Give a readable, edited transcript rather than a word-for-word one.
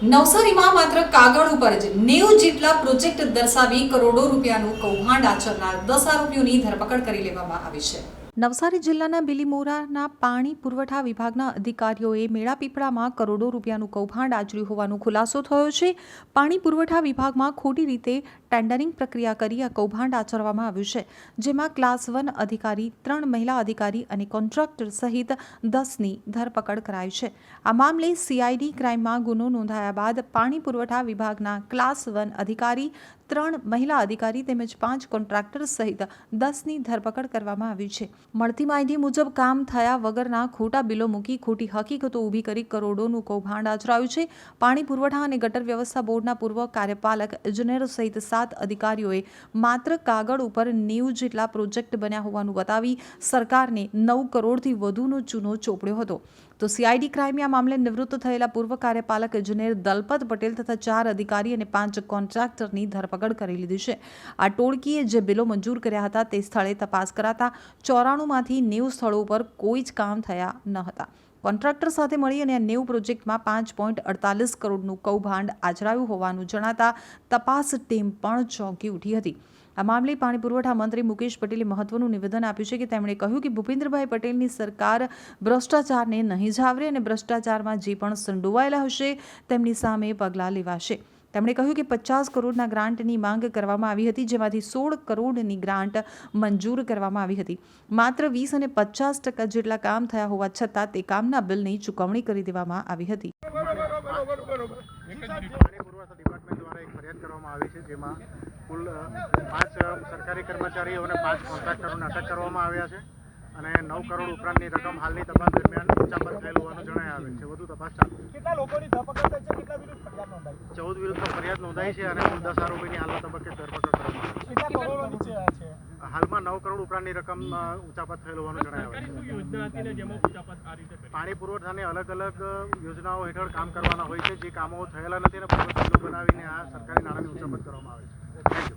નવસારીમાં માત્ર કાગળ ઉપર જ 90 જેટલા પ્રોજેક્ટ દર્શાવી કરોડો રૂપિયાનું કૌભાંડ આચરનાર 10 આરોપીઓની ધરપકડ કરી લેવામાં આવી છે। નવસારી જિલ્લાના બિલીમોરાના પાણી પુરવઠા વિભાગના અધિકારીઓએ મેળાપીપળામાં કરોડો રૂપિયાનું કૌભાંડ આચર્યું હોવાનો ખુલાસો થયો છે। પાણી પુરવઠા વિભાગમાં ખોટી રીતે ટેન્ડરિંગ પ્રક્રિયા કરી આ કૌભાંડ આચરવામાં આવ્યું છે, જેમાં ક્લાસ 1 અધિકારી, 3 મહિલા અધિકારી અને કોન્ટ્રાક્ટર સહિત 10ની ધરપકડ કરાઈ છે। આ મામલે સીઆઈડી ક્રાઇમમાં ગુનો નોંધાયા બાદ પાણી પુરવઠા વિભાગના ક્લાસ 1 અધિકારી, 3 મહિલા અધિકારી તેમજ 5 કોન્ટ્રાક્ટર સહિત 10ની ધરપકડ કરવામાં આવી છે। મળતી માહિતી મુજબ કામ થયા વગરના ખોટા બિલો મૂકી ખોટી હકીકતો ઊભી કરી કરોડોનું કૌભાંડ આચરાયું છે। પાણી પુરવઠા અને ગટર વ્યવસ્થા બોર્ડના પૂર્વ કાર્યપાલક ઇજનેર સહિત 7 અધિકારીઓએ માત્ર કાગળ ઉપર 90 જેટલા પ્રોજેક્ટ બન્યા હોવાનું બતાવી સરકારને 9 કરોડથી વધુનો ચૂનો ચોપડ્યો હતો। તો સીઆઈડી ક્રાઇમે આ મામલે નિવૃત્ત થયેલા પૂર્વ કાર્યપાલક ઇજનેર દલપત પટેલ તથા 4 અધિકારી અને 5 કોન્ટ્રાક્ટરની ધરપકડ કરી લીધી છે। આ ટોળકીએ જે બિલો મંજૂર કર્યા હતા તે સ્થળે તપાસ કરાતા 94માંથી 90 સ્થળો પર કોઈ જ કામ થયા ન હતા। કોન્ટ્રાક્ટર સાથે મળી અને 90 પ્રોજેક્ટમાં 5.48 કરોડનું કૌભાંડ આચરાયું હોવાનું જણાતા તપાસ ટીમ પણ ચોંકી ઉઠી હતી। આ મામલે પાણી પુરવઠા મંત્રી મુકેશ પટેલે મહત્વનું નિવેદન આપ્યું છે કે તેમણે કહ્યું કે ભૂપેન્દ્રભાઈ પટેલની સરકાર ભ્રષ્ટાચારને નહીં ઝાવરે અને ભ્રષ્ટાચારમાં જે પણ સંડોવાયેલા હશે તેમની સામે પગલાં લેવાશે। તેમણે કહ્યું કે 50 કરોડના ગ્રાન્ટની માંગ કરવામાં આવી હતી, જેમાંથી 16 કરોડની ગ્રાન્ટ મંજૂર કરવામાં આવી હતી। માત્ર 20 અને 50% જેટલા કામ થયા હોવા છતાં તે કામના બિલની ચૂકવણી કરી દેવામાં આવી હતી। કુલ 5 સરકારી કર્મચારીઓ અને 5 કોન્ટ્રાક્ટરોને અટક કરવામાં આવ્યા છે અને 9 કરોડ ઉપરાંતની રકમ હાલની તપાસ દરમિયાન ઉચાપત થયેલ હોવાનું જણાય આવે છે। વધુ તપાસ ચાલુ છે। કેટલા લોકોની ધરપકડ થઈ છે, કેટલા વિરુદ્ધ ફરિયાદ નોંધાઈ? 14 વિરુદ્ધ ફરિયાદ નોંધાઈ છે અને કુલ 10 આરોપીની હાલના તબક્કે ધરપકડ કરવામાં આવી છે। કેટલા કરોડોની છે? હાલમાં 9 કરોડ ઉપરાંતની રકમ ઉચાપત થયેલ હોવાનું જણાય આવે છે। પાણી પુરવઠાની અલગ અલગ યોજનાઓ હેઠળ કામ કરવાના હોય છે, જે કામો થયેલા નથી અને બનાવીને આ સરકારી નાણાંની ઉચાપત કરવામાં આવે છે। Thank you.